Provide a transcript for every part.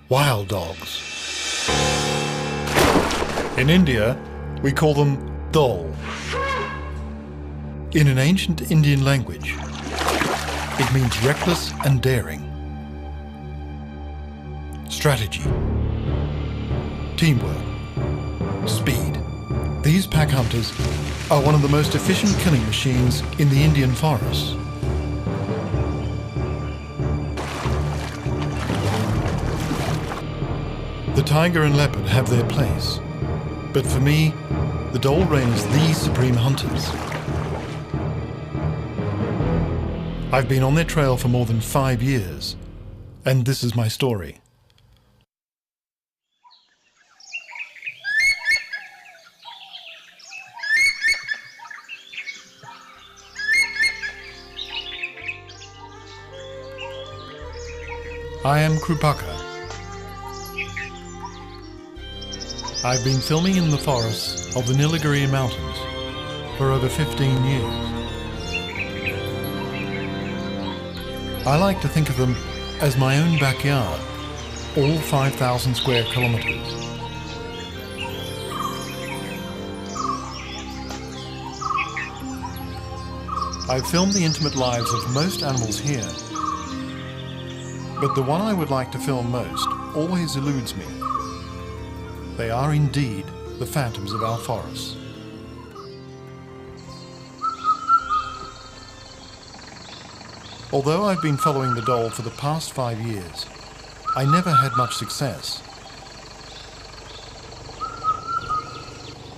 wild dogs. In India, we call them dhole. In an ancient Indian language, it means reckless and daring. Strategy, teamwork, speed. These pack hunters are one of the most efficient killing machines in the Indian forests. The tiger and leopard have their place, but for me, the dhole reigns the supreme hunters. I've been on their trail for more than 5 years, and this is my story. I am Krupaka. I've been filming in the forests of the Nilgiri Mountains for over 15 years. I like to think of them as my own backyard, all 5,000 square kilometers. I've filmed the intimate lives of most animals here, but the one I would like to film most always eludes me. They are indeed the phantoms of our forests. Although I've been following the dhole for the past 5 years, I never had much success.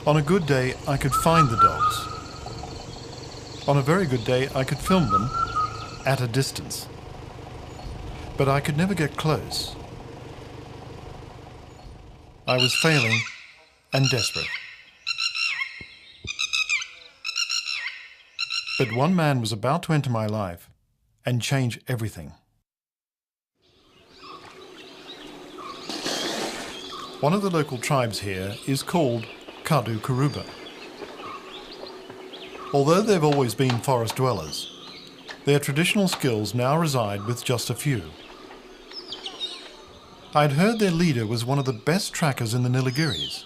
On a good day, I could find the dogs. On a very good day, I could film them at a distance. But I could never get close. I was failing and desperate. But one man was about to enter my life and change everything. One of the local tribes here is called Kadu Kuruba. Although they've always been forest dwellers, their traditional skills now reside with just a few. I'd heard their leader was one of the best trackers in the Nilgiris.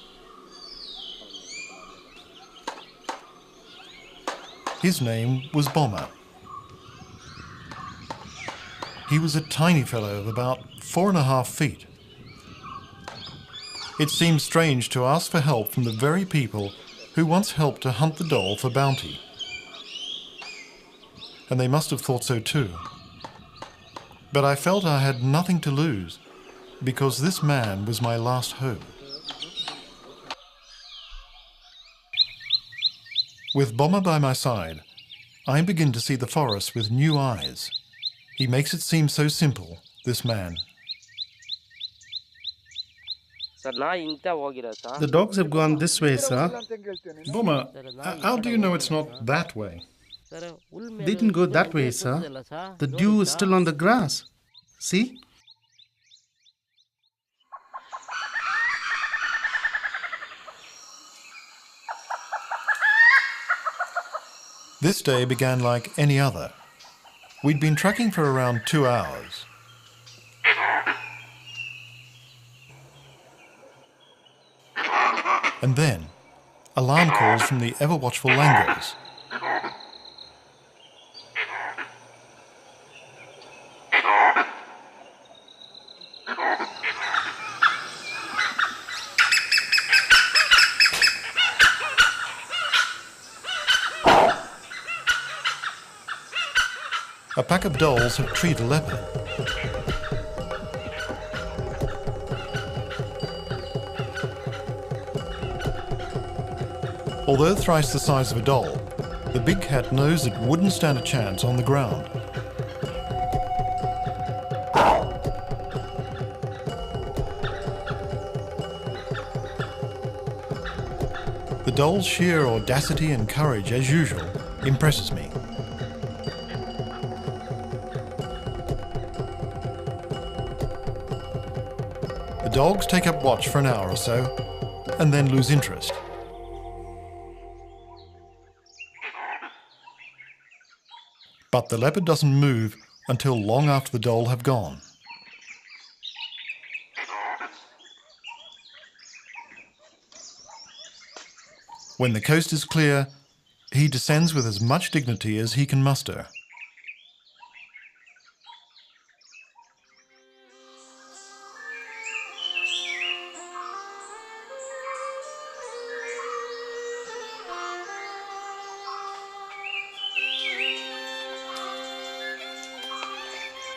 His name was Bomber. He was a tiny fellow of about 4.5 feet. It seemed strange to ask for help from the very people who once helped to hunt the dhole for bounty. And they must have thought so too. But I felt I had nothing to lose, because this man was my last hope. With Bomber by my side, I begin to see the forest with new eyes. He makes it seem so simple, this man. The dogs have gone this way, sir. Bomber, how do you know it's not that way? They didn't go that way, sir. The dew is still on the grass. See? This day began like any other. We'd been trekking for around 2 hours. And then, alarm calls from the ever-watchful langurs. A pack of dholes have treed a leopard. Although thrice the size of a dhole, the big cat knows it wouldn't stand a chance on the ground. The dhole's sheer audacity and courage, as usual, impresses me. The dogs take up watch for an hour or so, and then lose interest. But the leopard doesn't move until long after the dhole have gone. When the coast is clear, he descends with as much dignity as he can muster.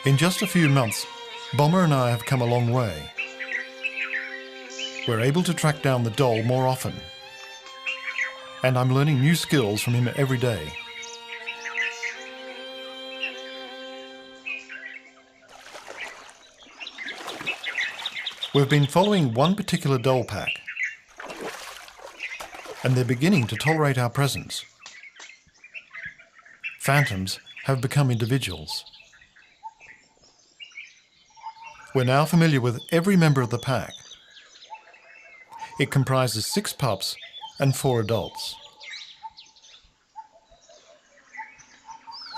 In just a few months, Bomber and I have come a long way. We're able to track down the dhole more often, and I'm learning new skills from him every day. We've been following one particular dhole pack, and they're beginning to tolerate our presence. Phantoms have become individuals. We're now familiar with every member of the pack. It comprises 6 pups and 4 adults.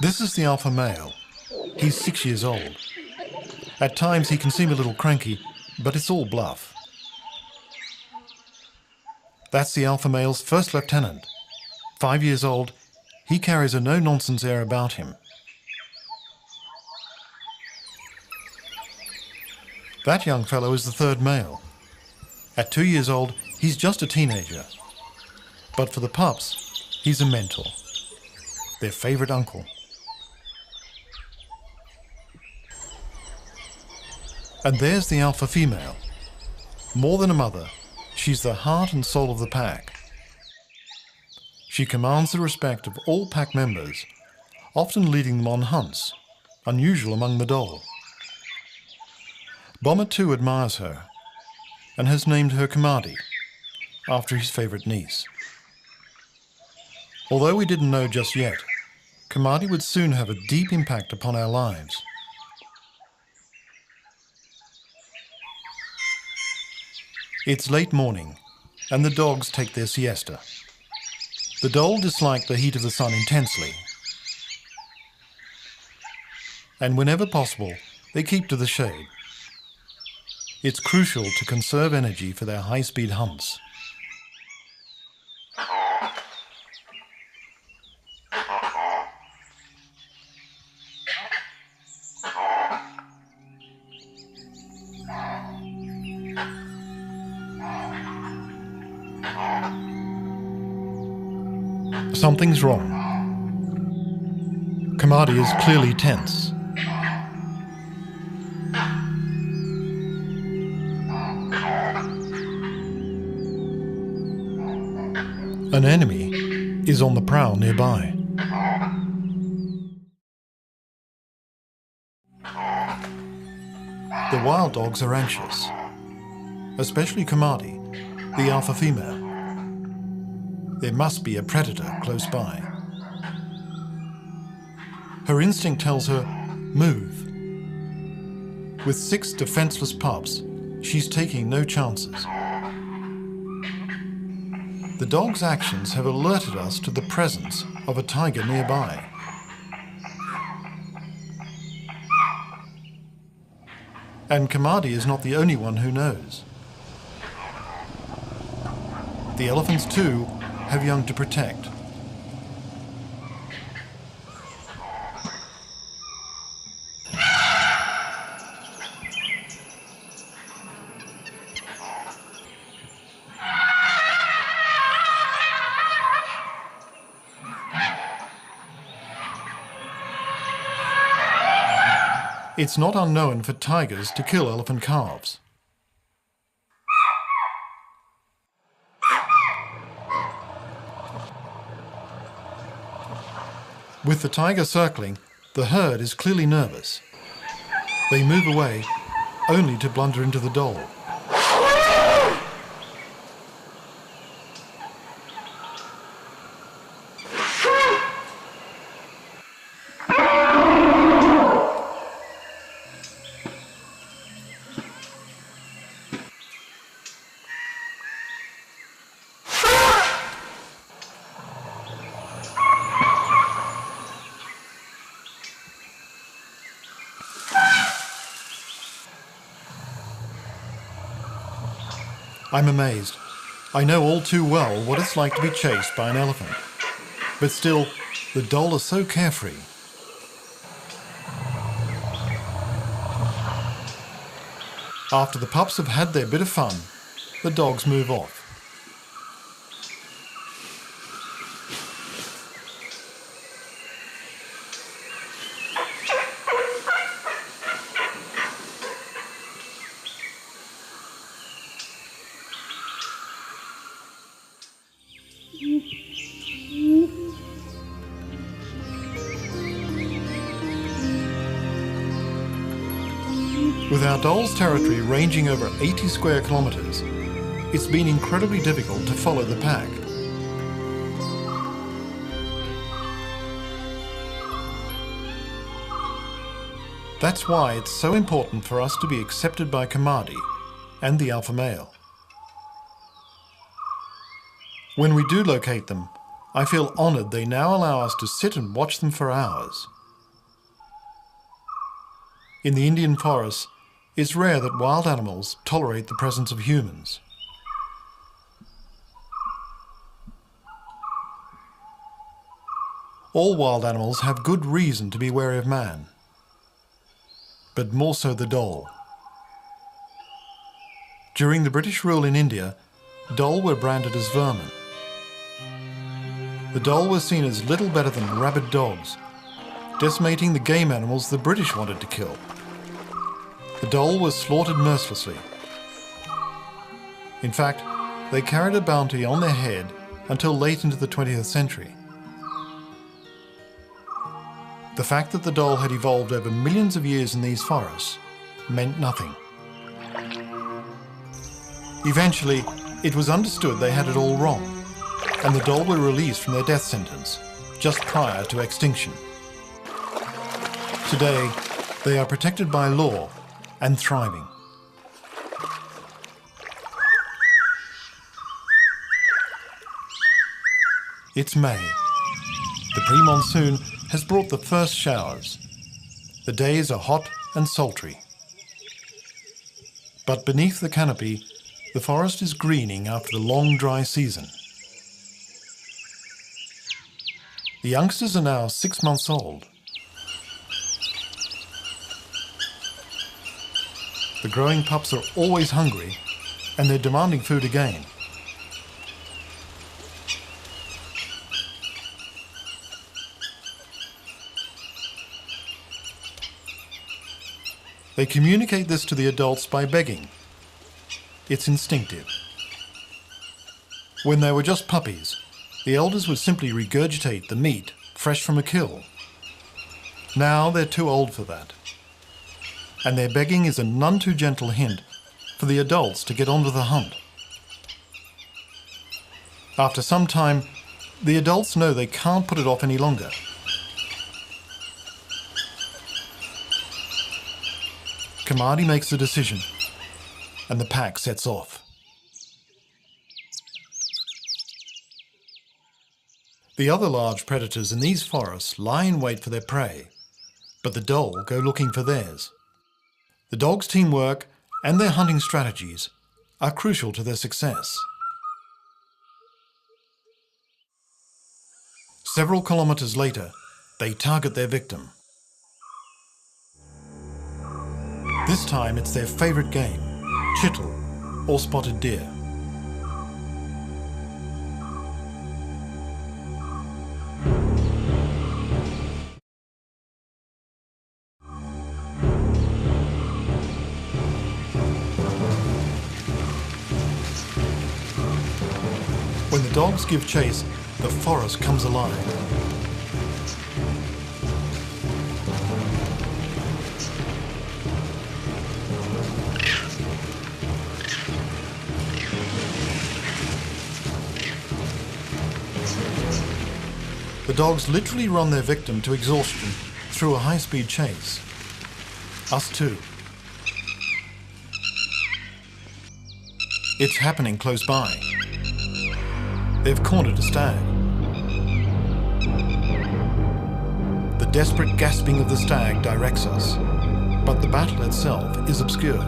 This is the alpha male. He's 6 years old. At times he can seem a little cranky, but it's all bluff. That's the alpha male's first lieutenant. 5 years old, he carries a no-nonsense air about him. That young fellow is the third male. At 2 years old, he's just a teenager. But for the pups, he's a mentor, their favourite uncle. And there's the alpha female. More than a mother, she's the heart and soul of the pack. She commands the respect of all pack members, often leading them on hunts, unusual among the dhole. Bomber too admires her, and has named her Kamadi, after his favourite niece. Although we didn't know just yet, Kamadi would soon have a deep impact upon our lives. It's late morning, and the dogs take their siesta. The dhole dislike the heat of the sun intensely, and whenever possible, they keep to the shade. It's crucial to conserve energy for their high-speed hunts. Something's wrong. Kamadi is clearly tense. An enemy is on the prowl nearby. The wild dogs are anxious, especially Kamadi, the alpha female. There must be a predator close by. Her instinct tells her, move. With 6 defenseless pups, she's taking no chances. The dog's actions have alerted us to the presence of a tiger nearby. And Kamadi is not the only one who knows. The elephants too have young to protect. It's not unknown for tigers to kill elephant calves. With the tiger circling, the herd is clearly nervous. They move away, only to blunder into the dhole. I'm amazed. I know all too well what it's like to be chased by an elephant. But still, the dhole are so carefree. After the pups have had their bit of fun, the dogs move off. With our dhole's territory ranging over 80 square kilometres, it's been incredibly difficult to follow the pack. That's why it's so important for us to be accepted by Kamadi and the alpha male. When we do locate them, I feel honoured they now allow us to sit and watch them for hours. In the Indian forests, it's rare that wild animals tolerate the presence of humans. All wild animals have good reason to be wary of man, but more so the dhole. During the British rule in India, dhole were branded as vermin. The dhole were seen as little better than rabid dogs, decimating the game animals the British wanted to kill. The dhole was slaughtered mercilessly. In fact, they carried a bounty on their head until late into the 20th century. The fact that the dhole had evolved over millions of years in these forests meant nothing. Eventually, it was understood they had it all wrong, and the dhole were released from their death sentence just prior to extinction. Today, they are protected by law and thriving. It's May. The pre-monsoon has brought the first showers. The days are hot and sultry. But beneath the canopy, the forest is greening after the long dry season. The youngsters are now 6 months old. The growing pups are always hungry, and they're demanding food again. They communicate this to the adults by begging. It's instinctive. When they were just puppies, the elders would simply regurgitate the meat fresh from a kill. Now they're too old for that. And their begging is a none too gentle hint for the adults to get on with the hunt. After some time, the adults know they can't put it off any longer. Kamadi makes the decision, and the pack sets off. The other large predators in these forests lie in wait for their prey, but the dhole go looking for theirs. The dogs' teamwork and their hunting strategies are crucial to their success. Several kilometers later, they target their victim. This time it's their favorite game, chittle or spotted deer. When the dogs give chase, the forest comes alive. The dogs literally run their victim to exhaustion through a high-speed chase. Us too. It's happening close by. They've cornered a stag. The desperate gasping of the stag directs us, but the battle itself is obscured.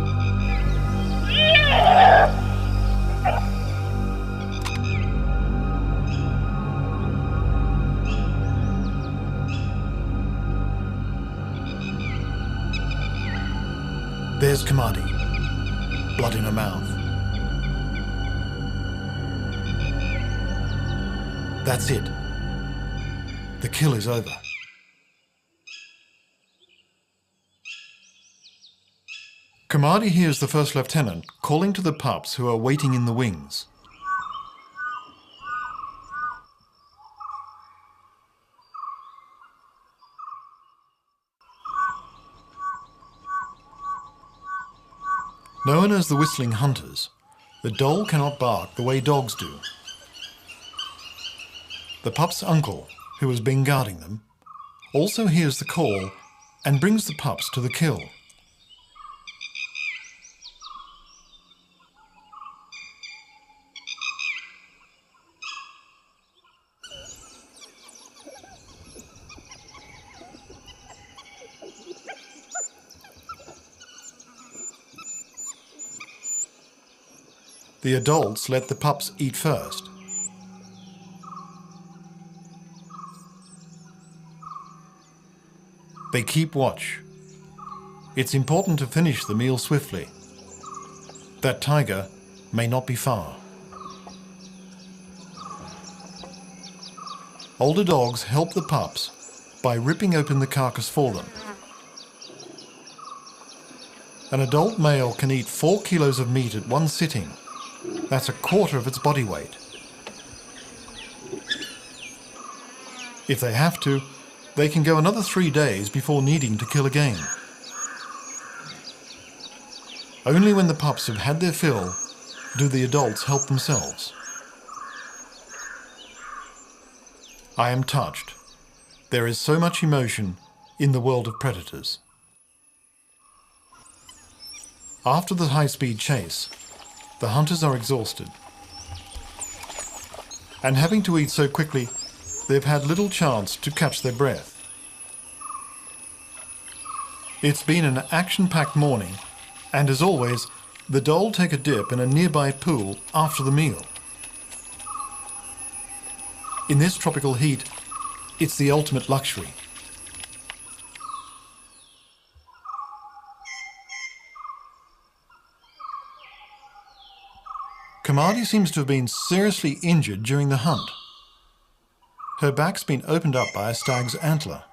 There's Kamadi, blood in her mouth. That's it. The kill is over. Kamadi hears the first lieutenant calling to the pups who are waiting in the wings. Known as the whistling hunters, the dhole cannot bark the way dogs do. The pups' uncle, who has been guarding them, also hears the call and brings the pups to the kill. The adults let the pups eat first. They keep watch. It's important to finish the meal swiftly. That tiger may not be far. Older dogs help the pups by ripping open the carcass for them. An adult male can eat 4 kilos of meat at one sitting. That's a quarter of its body weight. If they have to, they can go another 3 days before needing to kill again. Only when the pups have had their fill do the adults help themselves. I am touched. There is so much emotion in the world of predators. After the high-speed chase, the hunters are exhausted. And having to eat so quickly, they've had little chance to catch their breath. It's been an action-packed morning, and as always, the dhole take a dip in a nearby pool after the meal. In this tropical heat, it's the ultimate luxury. Kamadi seems to have been seriously injured during the hunt. Her back's been opened up by a stag's antler.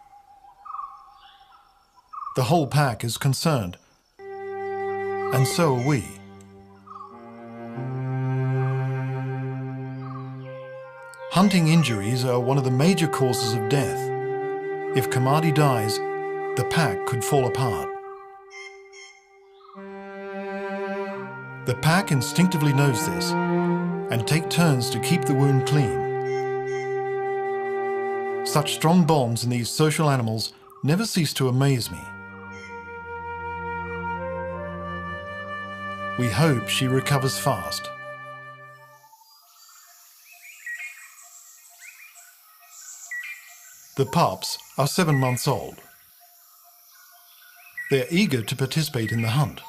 The whole pack is concerned, and so are we. Hunting injuries are one of the major causes of death. If Kamadi dies, the pack could fall apart. The pack instinctively knows this and take turns to keep the wound clean. Such strong bonds in these social animals never cease to amaze me. We hope she recovers fast. The pups are 7 months old. They're eager to participate in the hunt.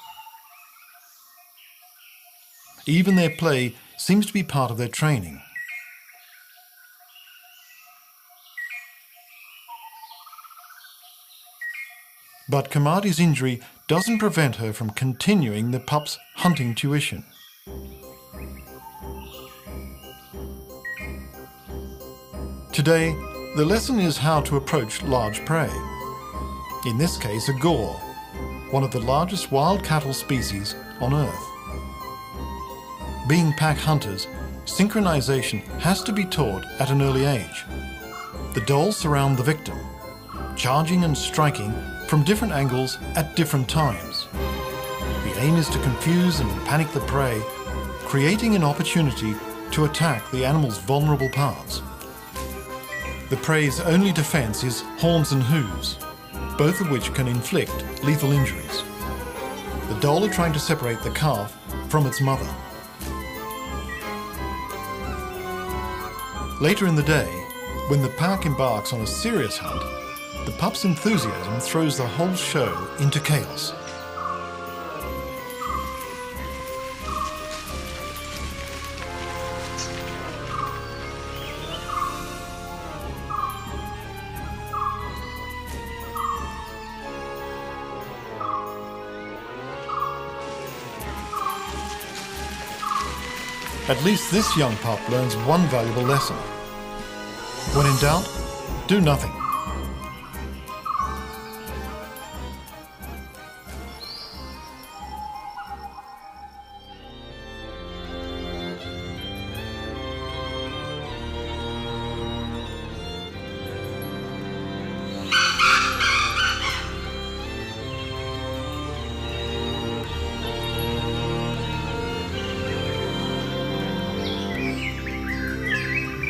Even their play seems to be part of their training. But Kamadi's injury doesn't prevent her from continuing the pups' hunting tuition. Today, the lesson is how to approach large prey. In this case, a gaur, one of the largest wild cattle species on Earth. Being pack hunters, synchronization has to be taught at an early age. The dholes surround the victim, charging and striking from different angles at different times. The aim is to confuse and panic the prey, creating an opportunity to attack the animal's vulnerable parts. The prey's only defense is horns and hooves, both of which can inflict lethal injuries. The dhole are trying to separate the calf from its mother. Later in the day, when the pack embarks on a serious hunt, the pup's enthusiasm throws the whole show into chaos. At least this young pup learns one valuable lesson. When in doubt, do nothing.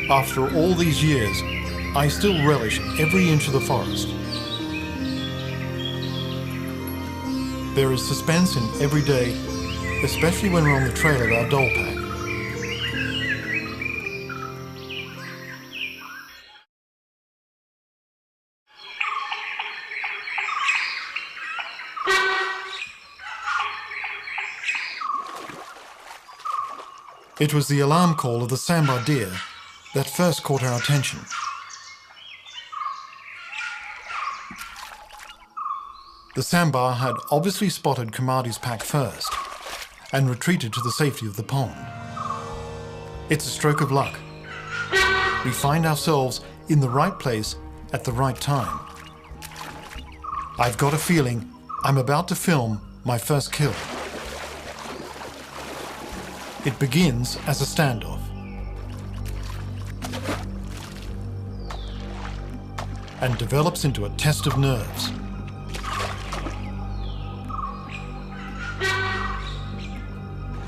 After all these years, I still relish every inch of the forest. There is suspense in every day, especially when we're on the trail of our dhole pack. It was the alarm call of the sambar deer that first caught our attention. The sambar had obviously spotted Kamadi's pack first and retreated to the safety of the pond. It's a stroke of luck. We find ourselves in the right place at the right time. I've got a feeling I'm about to film my first kill. It begins as a standoff. And develops into a test of nerves.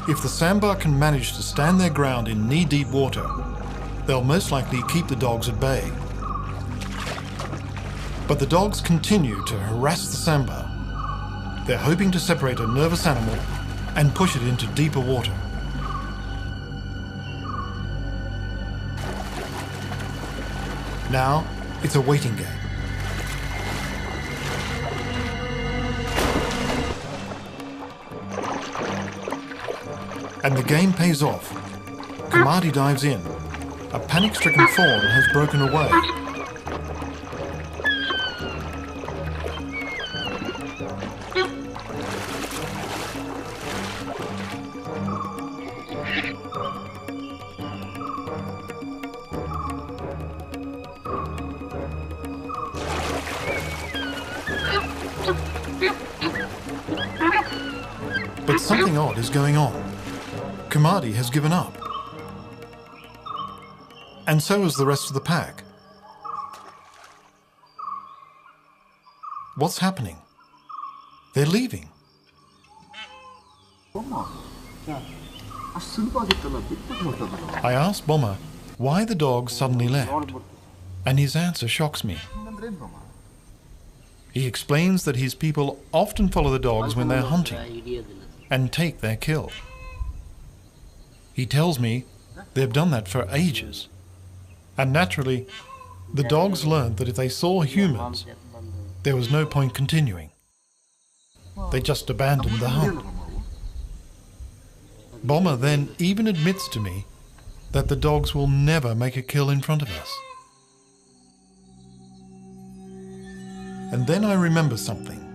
If the sambar can manage to stand their ground in knee-deep water, they'll most likely keep the dogs at bay. But the dogs continue to harass the sambar. They're hoping to separate a nervous animal and push it into deeper water. Now, it's a waiting game. And the game pays off. Kamadi dives in. A panic-stricken fawn has broken away. But something odd is going on. Kamadi has given up. And so has the rest of the pack. What's happening? They're leaving. I asked Bomma why the dogs suddenly left, and his answer shocks me. He explains that his people often follow the dogs when they're hunting and take their kill. He tells me they've done that for ages. And naturally, the dogs learned that if they saw humans, there was no point continuing. They just abandoned the hunt. Bomma then even admits to me that the dogs will never make a kill in front of us. And then I remember something.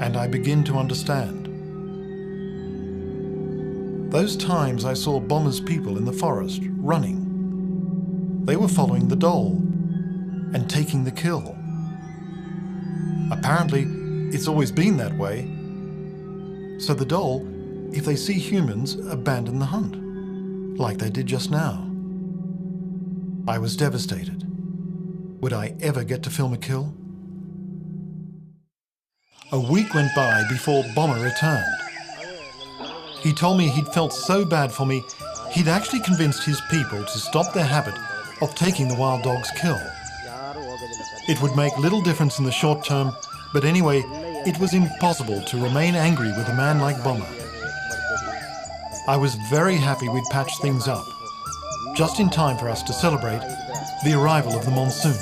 And I begin to understand. Those times I saw Bomma's people in the forest running. They were following the dhole and taking the kill. Apparently, it's always been that way. So the dhole, if they see humans, abandon the hunt, like they did just now. I was devastated. Would I ever get to film a kill? A week went by before Bomma returned. He told me he'd felt so bad for me, he'd actually convinced his people to stop their habit of taking the wild dog's kill. It would make little difference in the short term, but anyway, it was impossible to remain angry with a man like Bomma. I was very happy we'd patched things up, just in time for us to celebrate the arrival of the monsoon.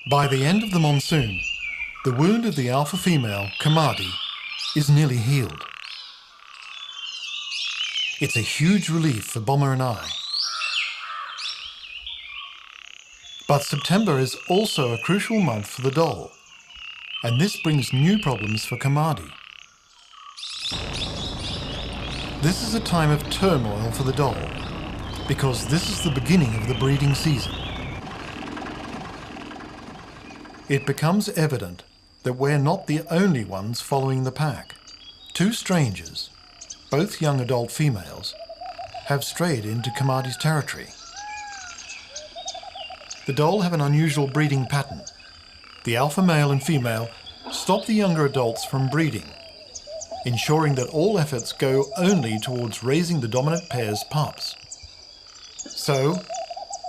By the end of the monsoon, the wound of the alpha female, Kamadi, is nearly healed. It's a huge relief for Bomber and I. But September is also a crucial month for the doll, and this brings new problems for Kamadi. This is a time of turmoil for the doll, because this is the beginning of the breeding season. It becomes evident that we're not the only ones following the pack. Two strangers, both young adult females, have strayed into Kamadi's territory. The doll have an unusual breeding pattern. The alpha male and female stop the younger adults from breeding, ensuring that all efforts go only towards raising the dominant pair's pups. So,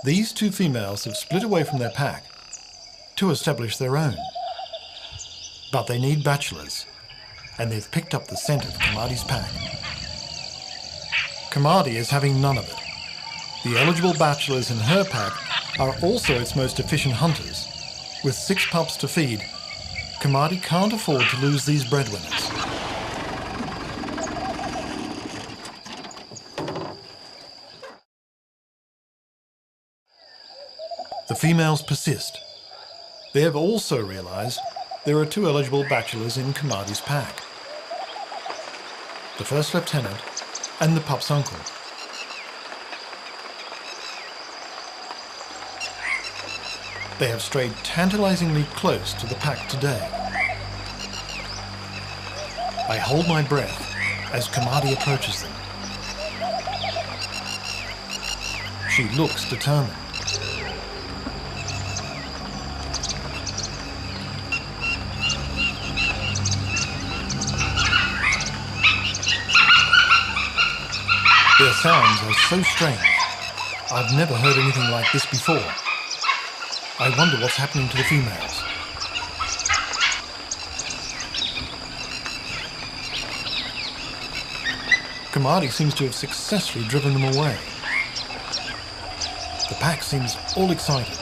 these two females have split away from their pack to establish their own. But they need bachelors, and they've picked up the scent of Kamadi's pack. Kamadi is having none of it. The eligible bachelors in her pack are also its most efficient hunters. With 6 pups to feed, Kamadi can't afford to lose these breadwinners. The females persist. They have also realized there are 2 eligible bachelors in Kamadi's pack. The first lieutenant and the pup's uncle. They have strayed tantalizingly close to the pack today. I hold my breath as Kamadi approaches them. She looks determined. Their sounds are so strange. I've never heard anything like this before. I wonder what's happening to the females. Kamadi seems to have successfully driven them away. The pack seems all excited.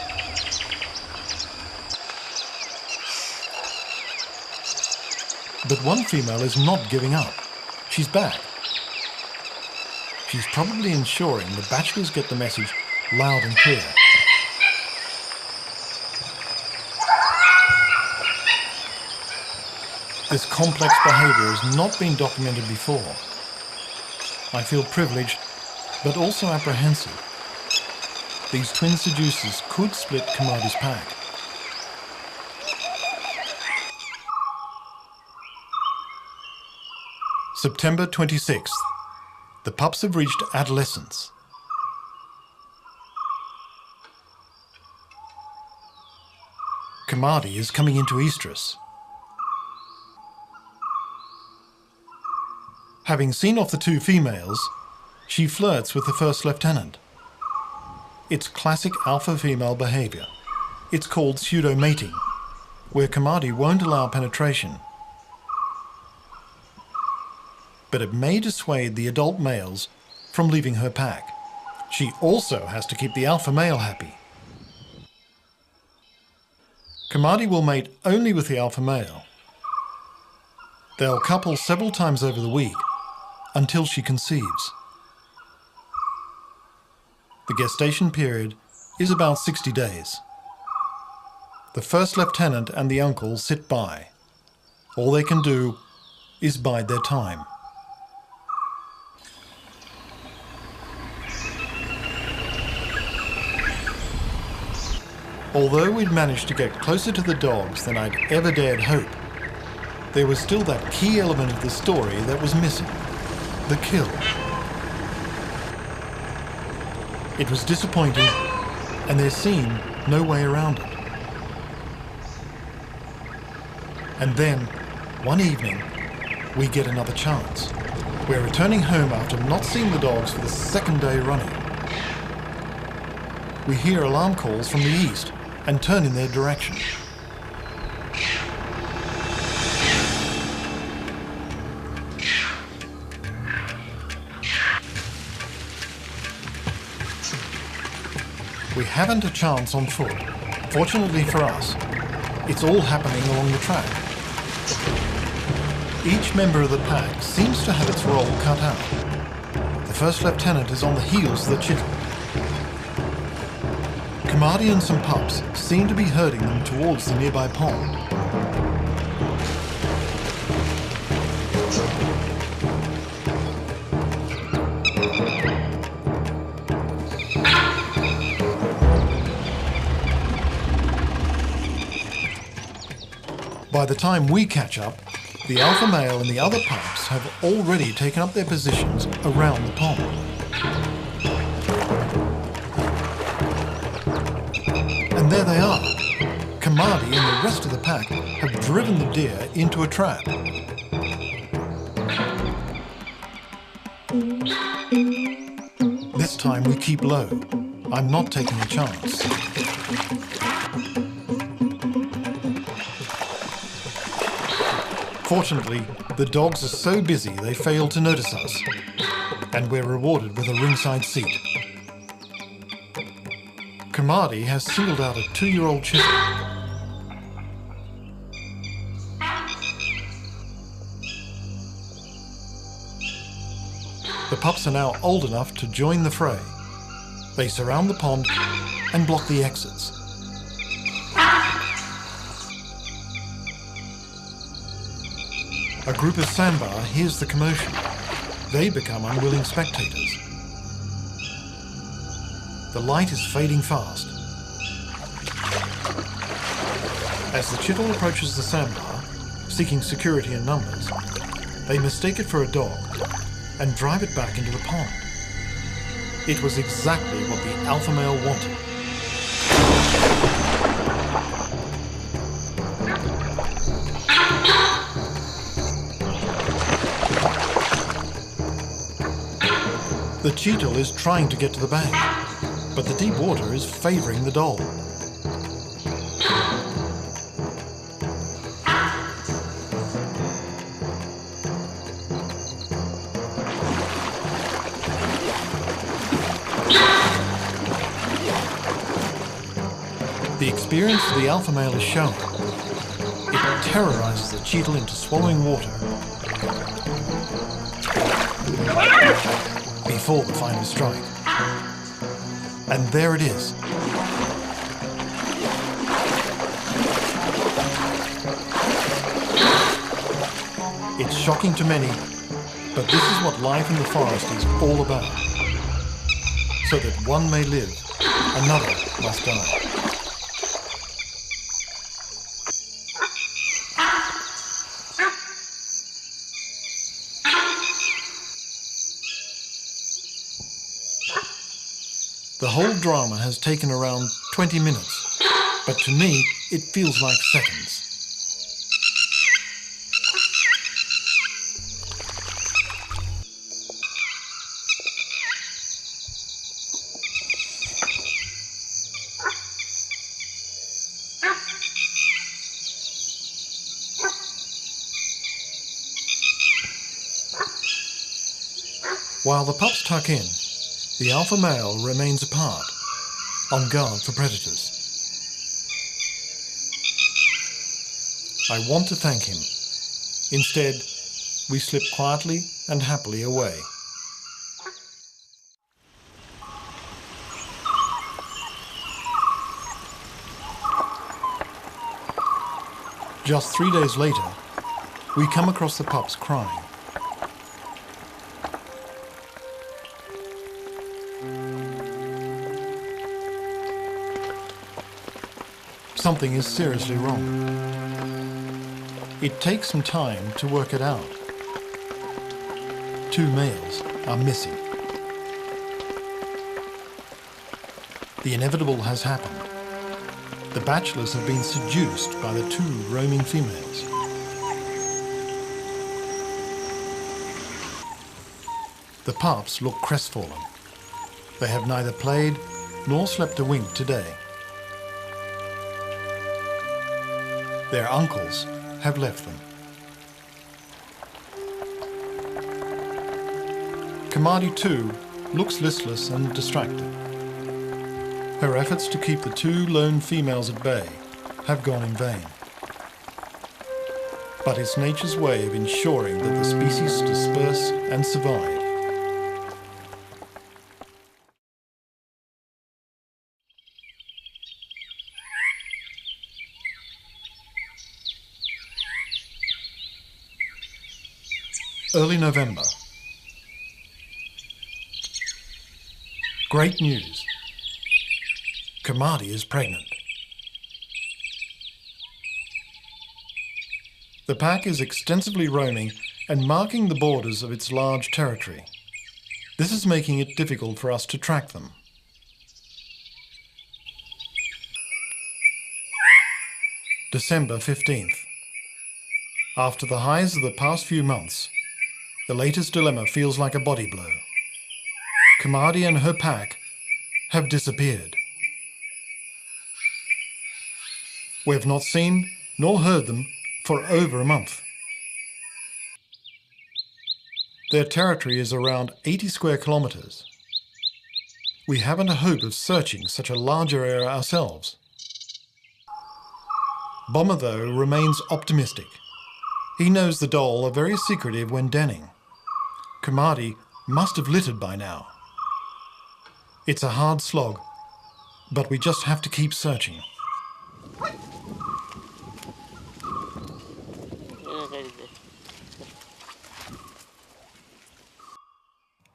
But one female is not giving up. She's back. She's probably ensuring the bachelors get the message loud and clear. This complex behavior has not been documented before. I feel privileged, but also apprehensive. These twin seducers could split Kamadi's pack. September 26th. The pups have reached adolescence. Kamadi is coming into estrus. Having seen off the 2 females, she flirts with the first lieutenant. It's classic alpha female behavior. It's called pseudo-mating, where Kamadi won't allow penetration. But it may dissuade the adult males from leaving her pack. She also has to keep the alpha male happy. Kamadi will mate only with the alpha male. They'll couple several times over the week until she conceives. The gestation period is about 60 days. The first lieutenant and the uncle sit by. All they can do is bide their time. Although we'd managed to get closer to the dogs than I'd ever dared hope, there was still that key element of the story that was missing: the kill. It was disappointing, and there seemed no way around it. And then, one evening, we get another chance. We're returning home after not seeing the dogs for the 2nd day running. We hear alarm calls from the east and turn in their direction. We haven't a chance on foot, Fortunately for us, it's all happening along the track. Each member of the pack seems to have its role cut out. The first lieutenant is on the heels of the Chittle. Kamadi and some pups seem to be herding them towards the nearby pond. By the time we catch up, the alpha male and the other pups have already taken up their positions around the pond. And there they are. Kamadi and the rest of the pack have driven the deer into a trap. This time we keep low. I'm not taking a chance. Fortunately, the dogs are so busy they fail to notice us, and we're rewarded with a ringside seat. Kamadi has singled out a 2-year-old Chittle. The pups are now old enough to join the fray. They surround the pond and block the exits. A group of sandbar hears the commotion. They become unwilling spectators. The light is fading fast. As the Chittle approaches the sandbar, seeking security in numbers, they mistake it for a dog and drive it back into the pond. It was exactly what the alpha male wanted. The Chittle is trying to get to the bank, but the deep water is favouring the dhole. The experience of the alpha male is shown. It terrorizes the Chittle into swallowing water before the final strike. And there it is. It's shocking to many, but this is what life in the forest is all about. So that one may live, another must die. The whole drama has taken around 20 minutes, but to me it feels like seconds. While the pups tuck in, the alpha male remains apart, on guard for predators. I want to thank him. Instead, we slip quietly and happily away. Just 3 days later, we come across the pups crying. Something is seriously wrong. It takes some time to work it out. 2 males are missing. The inevitable has happened. The bachelors have been seduced by the 2 roaming females. The pups look crestfallen. They have neither played nor slept a wink today. Their uncles have left them. Kamadi too looks listless and distracted. Her efforts to keep the two lone females at bay have gone in vain. But it's nature's way of ensuring that the species disperse and survive. Early November. Great news. Kamadi is pregnant. The pack is extensively roaming and marking the borders of its large territory. This is making it difficult for us to track them. December 15th. After the highs of the past few months, the latest dilemma feels like a body blow. Kamadi and her pack have disappeared. We have not seen nor heard them for over a month. Their territory is around 80 square kilometres. We haven't a hope of searching such a larger area ourselves. Bomber, though, remains optimistic. He knows the dhole are very secretive when denning. Kamadi must have littered by now. It's a hard slog, but we just have to keep searching.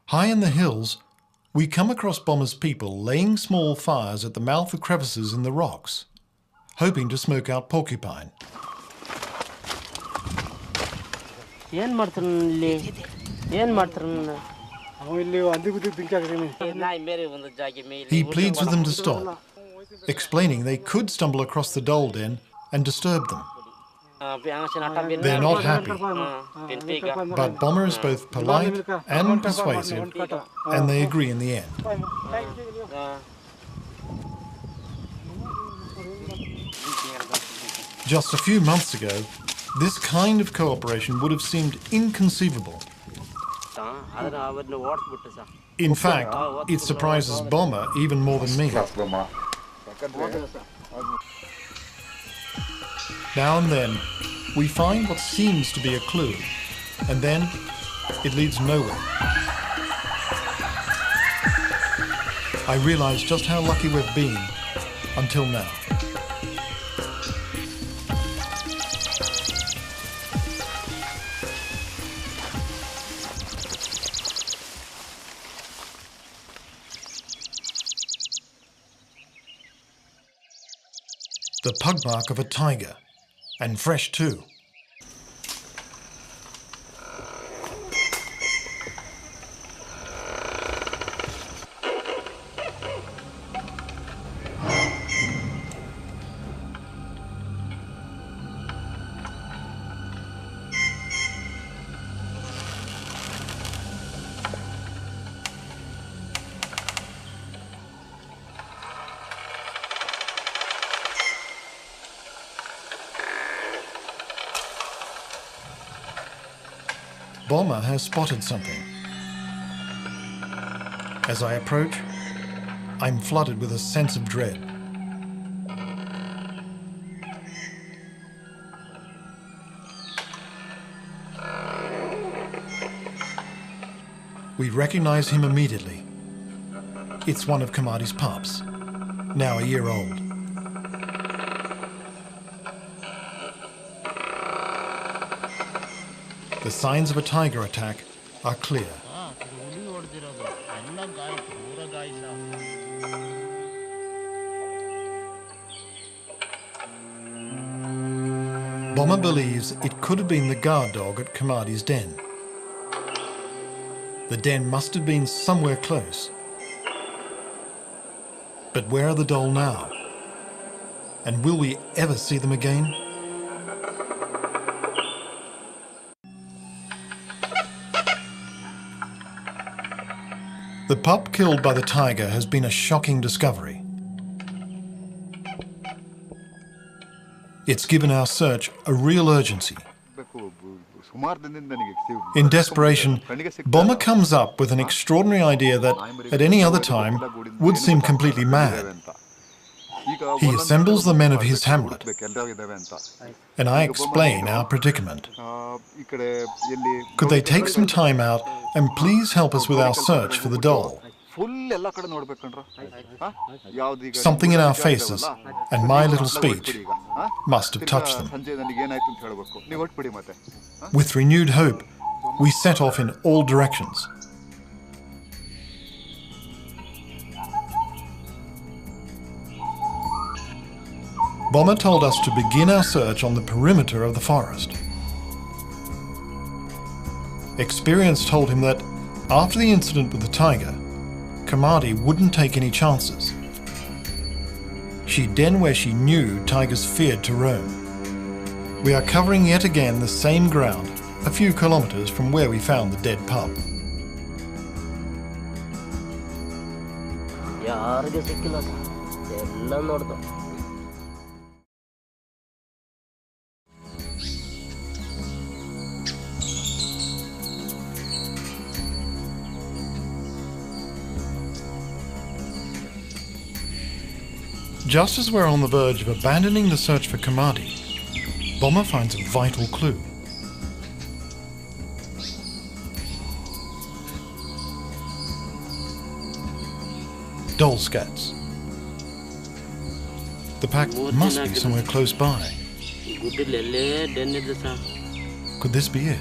High in the hills, we come across Bomber's people laying small fires at the mouth of crevices in the rocks, hoping to smoke out porcupine. He pleads with them to stop, explaining they could stumble across the dhole den and disturb them. They're not happy, but Bomber is both polite and persuasive, and they agree in the end. Just a few months ago, this kind of cooperation would have seemed inconceivable. In fact, it surprises Bomber even more than me. Now and then, we find what seems to be a clue, and then it leads nowhere. I realise just how lucky we've been until now. The pug mark of a tiger, and fresh too. Bomber has spotted something. As I approach, I'm flooded with a sense of dread. We recognize him immediately. It's one of Kamadi's pups, now a year old. The signs of a tiger attack are clear. Bomber believes it could have been the guard dog at Kamadi's den. The den must have been somewhere close. But where are the dhole now? And will we ever see them again? The pup killed by the tiger has been a shocking discovery. It's given our search a real urgency. In desperation, Bomber comes up with an extraordinary idea that, at any other time, would seem completely mad. He assembles the men of his hamlet, and I explain our predicament. Could they take some time out and please help us with our search for the doll? Something in our faces and my little speech must have touched them. With renewed hope, we set off in all directions. Bomber told us to begin our search on the perimeter of the forest. Experience told him that after the incident with the tiger, Kamadi wouldn't take any chances. She'd den where she knew tigers feared to roam. We are covering yet again the same ground, a few kilometers from where we found the dead pup. Just as we're on the verge of abandoning the search for Kamadi, Bomber finds a vital clue. Doll scats. The pack must be somewhere close by. Could this be it?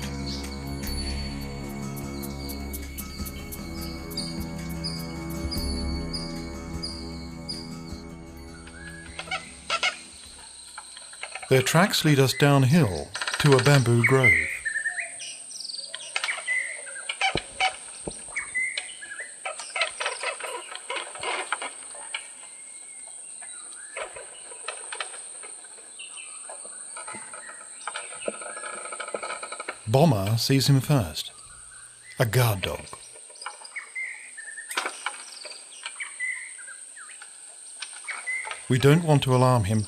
Their tracks lead us downhill to a bamboo grove. Bomber sees him first, a guard dog. We don't want to alarm him,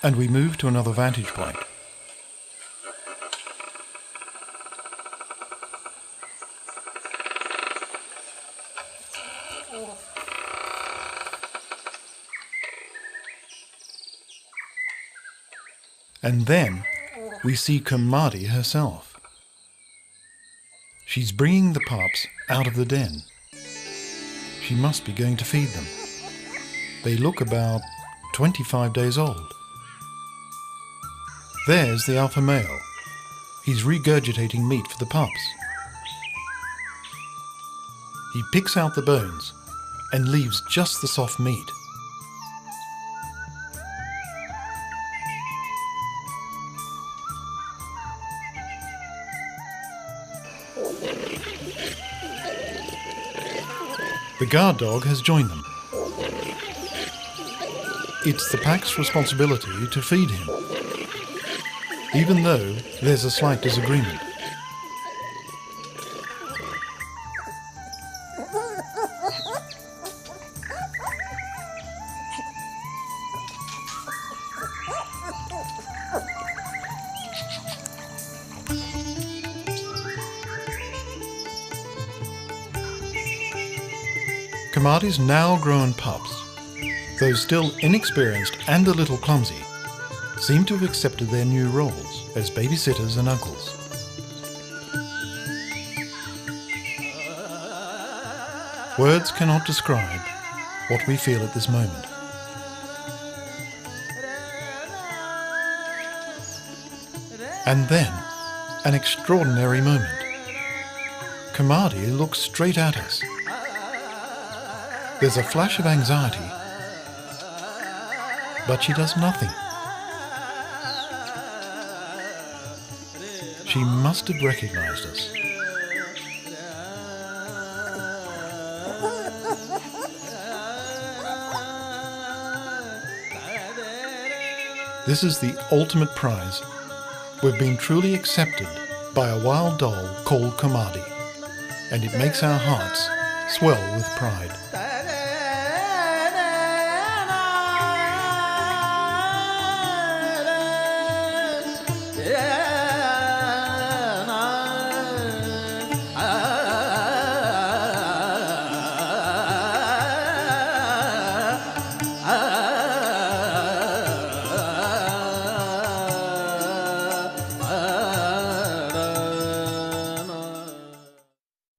and we move to another vantage point. And then we see Kamadi herself. She's bringing the pups out of the den. She must be going to feed them. They look about 25 days old. There's the alpha male. He's regurgitating meat for the pups. He picks out the bones and leaves just the soft meat. The guard dog has joined them. It's the pack's responsibility to feed him, even though there's a slight disagreement. Kamadi's now grown pups, though still inexperienced and a little clumsy, seem to have accepted their new roles as babysitters and uncles. Words cannot describe what we feel at this moment. And then, an extraordinary moment. Kamadi looks straight at us. There's a flash of anxiety, but she does nothing. She must have recognized us. This is the ultimate prize. We've been truly accepted by a wild doll called Kamadi, and it makes our hearts swell with pride.